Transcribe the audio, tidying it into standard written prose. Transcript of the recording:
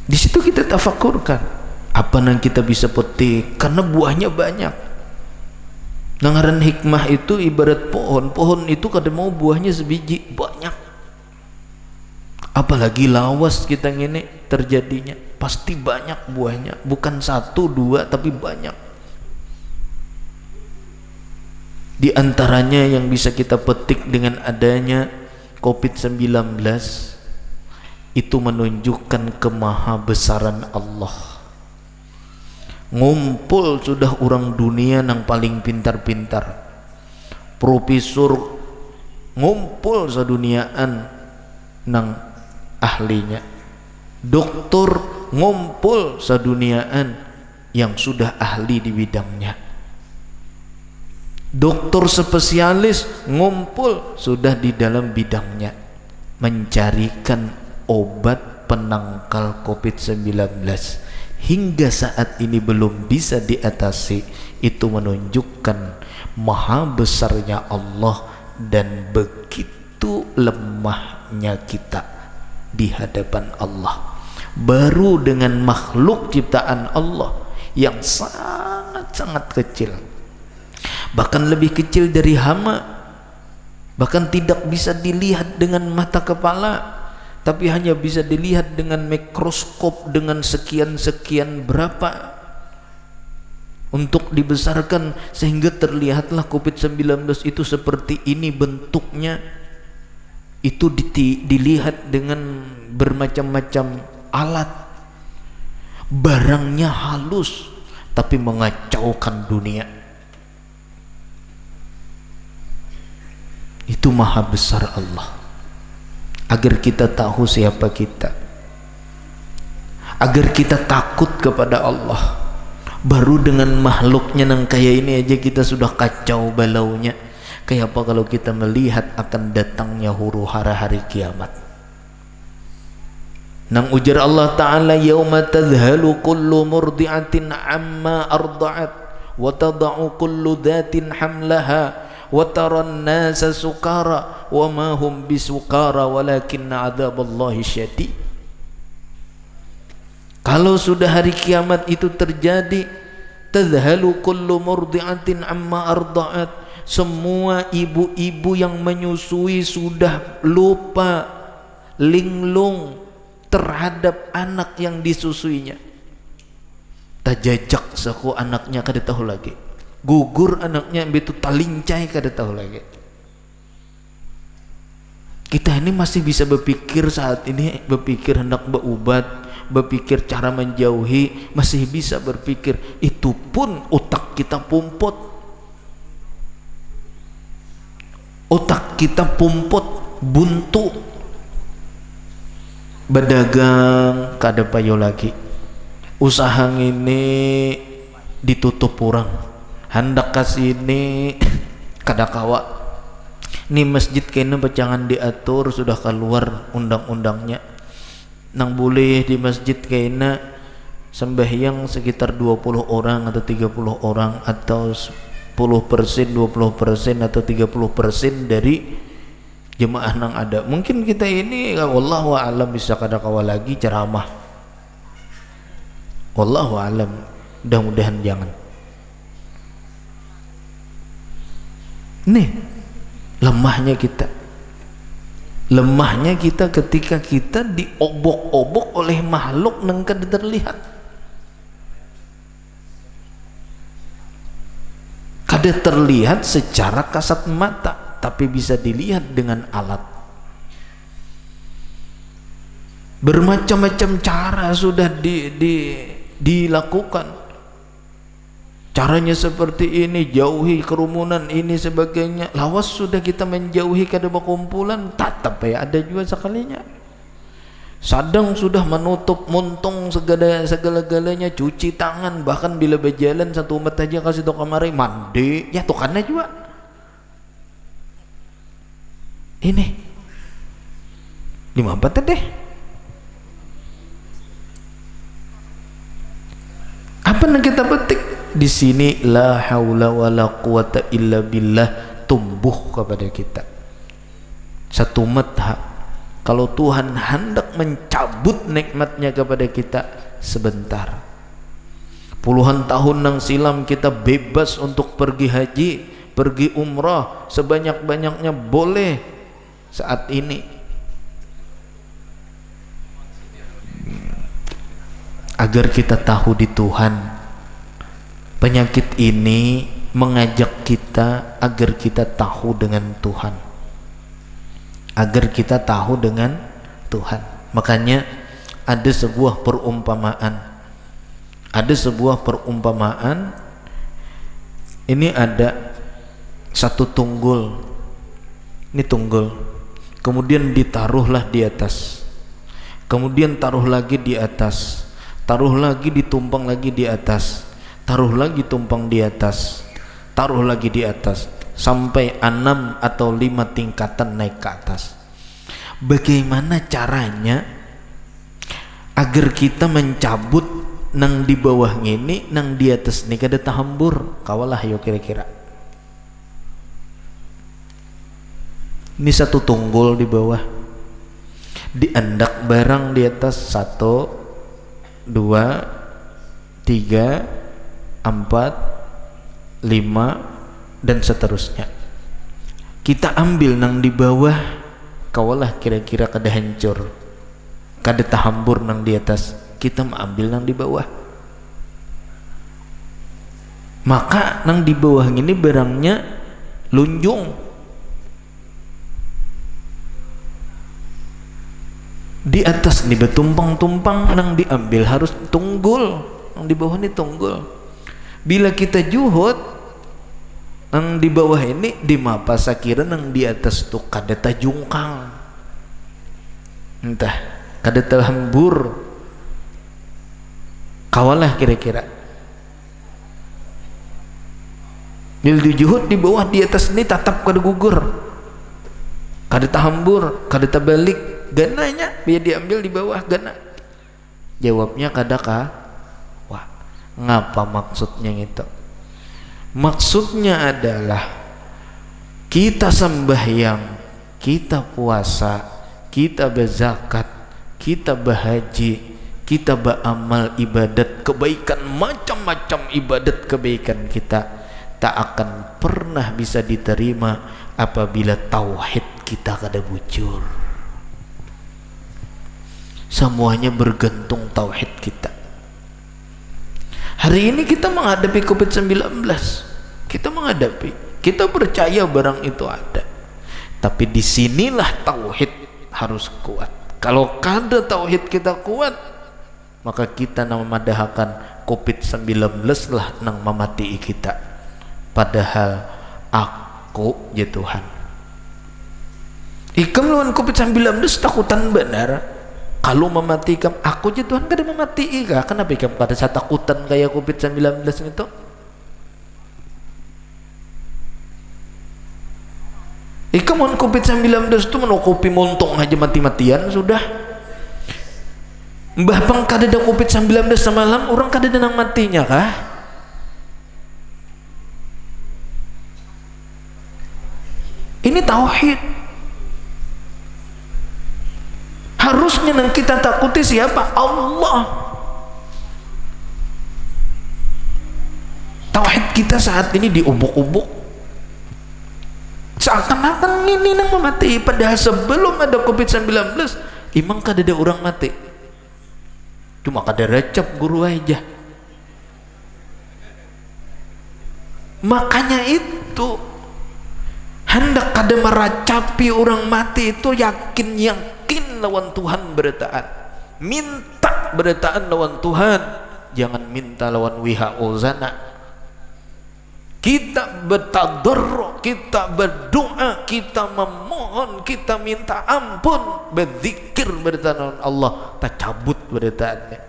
Di situ kita tafakurkan apa yang kita bisa petik, karena buahnya banyak. Nangaran hikmah itu ibarat pohon. Pohon itu kadang mau buahnya sebiji, banyak. Apalagi lawas kita ngene terjadinya, pasti banyak buahnya, bukan satu dua tapi banyak. Di antaranya yang bisa kita petik dengan adanya COVID-19 itu menunjukkan kemahabesaran Allah. Ngumpul sudah orang dunia yang paling pintar-pintar, profesor ngumpul seduniaan nang ahlinya, doktor ngumpul seduniaan yang sudah ahli di bidangnya, dokter spesialis ngumpul sudah di dalam bidangnya mencarikan obat penangkal COVID-19. Hingga saat ini belum bisa diatasi. Itu menunjukkan maha besarnya Allah dan begitu lemahnya kita di hadapan Allah. Baru dengan makhluk ciptaan Allah yang sangat-sangat kecil, bahkan lebih kecil dari hama, bahkan tidak bisa dilihat dengan mata kepala, tapi hanya bisa dilihat dengan mikroskop dengan sekian-sekian berapa untuk dibesarkan sehingga terlihatlah COVID-19 itu seperti ini bentuknya. Itu dilihat dengan bermacam-macam alat, barangnya halus tapi mengacaukan dunia. Itu maha besar Allah. Agar kita tahu siapa kita, agar kita takut kepada Allah. Baru dengan makhluknya yang kayak ini aja kita sudah kacau balaunya. Kayak apa kalau kita melihat akan datangnya huru hara hari kiamat. Nang ujar Allah Ta'ala, yauma tadhalu kullu murdi'atin amma arda'at wa tada'u kullu dhatin hamlaha wa taran nasa sukara wa ma hum bisukara walakinna adzaballahi syadid. Kalau sudah hari kiamat itu terjadi, tadhalu kullu murdi'atin amma arda'at, semua ibu-ibu yang menyusui sudah lupa, linglung terhadap anak yang disusuinya. Tajajak saku anaknya kada tahu lagi, gugur anaknya begitu talincai kada tahu lagi. Kita ini masih bisa berpikir saat ini, berpikir hendak berubat, berpikir cara menjauhi, masih bisa berpikir. Itu pun otak kita pumpot, otak kita pumpot, buntu. Berdagang kada payo lagi, usaha ini ditutup orang, hendak kasih ini kada kawa. Ini masjid kena jangan diatur, sudah keluar undang-undangnya. Nang boleh di masjid kena sembahyang sekitar 20 orang atau 30 orang atau 10%, 20% atau 30% dari jemaah nang ada. Mungkin kita ini wallahu a'lam bisa kada kawa lagi ceramah. Wallahu a'lam, mudah-mudahan jangan. Nih lemahnya kita, lemahnya kita ketika kita diobok-obok oleh makhluk yang kada terlihat, kada terlihat secara kasat mata tapi bisa dilihat dengan alat. Bermacam-macam cara sudah dilakukan. Caranya seperti ini, jauhi kerumunan ini sebagainya. Lawas sudah kita menjauhi kada berkumpulan, tetap ya ada juga sekalinya. Sadang sudah menutup muntung segala-galanya, cuci tangan, bahkan bila berjalan satu umat aja kasih tau kamari mandi, ya tukannya juga. Ini 54 deh. Apa yang kita petik? Di sini la haula wala quwata illa billah tumbuh kepada kita satu madha. Kalau Tuhan hendak mencabut cabut nikmatnya kepada kita sebentar. Puluhan tahun nang silam kita bebas untuk pergi haji, pergi umrah sebanyak-banyaknya boleh. Saat ini agar kita tahu di Tuhan, penyakit ini mengajak kita agar kita tahu dengan Tuhan, agar kita tahu dengan Tuhan. Makanya ada sebuah perumpamaan, ini ada satu tunggul, ini tunggul, kemudian ditaruhlah di atas, kemudian taruh lagi di atas, taruh lagi, ditumpang lagi di atas, taruh lagi, tumpang di atas, taruh lagi di atas, sampai 6 atau 5 tingkatan naik ke atas. Bagaimana caranya agar kita mencabut nang di bawah ini, nang di atas ini kada tahambur? Kawalah yo kira-kira. Ini satu tunggul di bawah, diandak barang di atas 1, 2, 3, 4, 5 dan seterusnya. Kita ambil nang di bawah, kawalah kira-kira kada hancur, kada tahambur nang di atas. Kita mengambil nang di bawah, maka nang di bawah ini barangnya lunjung. Di atas nih betumpang-tumpang, nang diambil harus tunggul, nang di bawah ini tunggul. Bila kita juhud nang di bawah ini, di mapa sakira nang di atas tuh kada tajungkang, entah kada tahambur. Kawalah kira-kira bil dijuhud di bawah, di atas ini tatap kada gugur, kada tahambur, kada terbalik. Gananya biar diambil di bawah gana. Jawabnya kada kah? Wah, ngapa maksudnya itu? Maksudnya adalah kita sembahyang, kita puasa, kita berzakat, kita berhaji, kita beramal ibadat kebaikan, macam-macam ibadat kebaikan kita tak akan pernah bisa diterima apabila tauhid kita kada bujur. Semuanya bergantung tauhid kita. Hari ini kita menghadapi COVID-19, kita percaya barang itu ada, tapi disinilah tauhid harus kuat. Kalau kada tauhid kita kuat, maka kita nang memadahkan COVID-19 lah nang memati kita. Padahal aku ya Tuhan, ikam lawan COVID-19 takutan benar. Kalau mematikan aku je Tuhan kada memati ika. Kenapa ikam kada sa takutan kayak COVID-19 itu? Ikam lawan COVID-19 itu menokopi montong aja mati-matian sudah. Mbah pang kada ada COVID-19 semalam, orang kada ada nang matinya kah? Ini tauhid. Harusnya yang kita takuti siapa? Allah. Tauhid kita saat ini diubuk-ubuk, seakan-akan ini yang memati. Padahal sebelum ada COVID-19 imang kada ada orang mati, cuma kada recep guru aja. Makanya itu hendak kada meracapi orang mati itu yakin lawan Tuhan bertaat, minta bertaat lawan Tuhan, jangan minta lawan WHO sana. Kita bertadarruk, kita berdoa, kita memohon, kita minta ampun, berzikir bertaat lawan Allah, tak cabut bertaatnya.